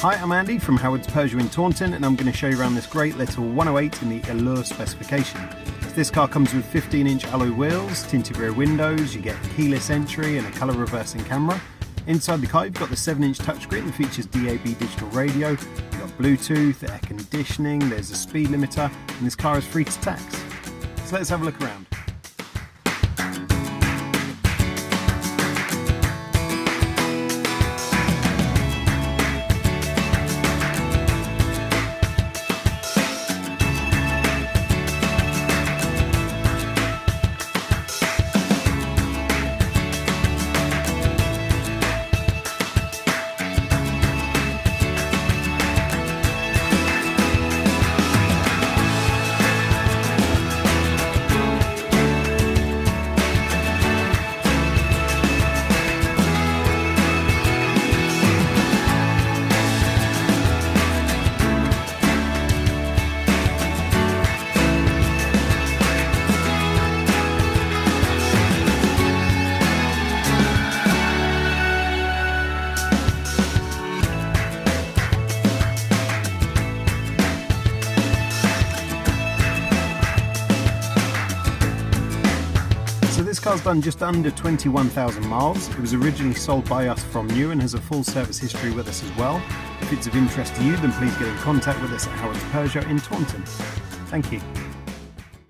Hi, I'm Andy from Howard's Peugeot in Taunton, and I'm going to show you around this great little 108 in the Allure specification. So this car comes with 15-inch alloy wheels, tinted rear windows, you get keyless entry and a colour reversing camera. Inside the car you've got the 7-inch touchscreen that features DAB digital radio, you've got Bluetooth, air conditioning, there's a speed limiter, and this car is free to tax. So let's have a look around. So this car's done just under 21,000 miles. It was originally sold by us from new and has a full service history with us as well. If it's of interest to you, then please get in contact with us at Howard's Peugeot in Taunton. Thank you.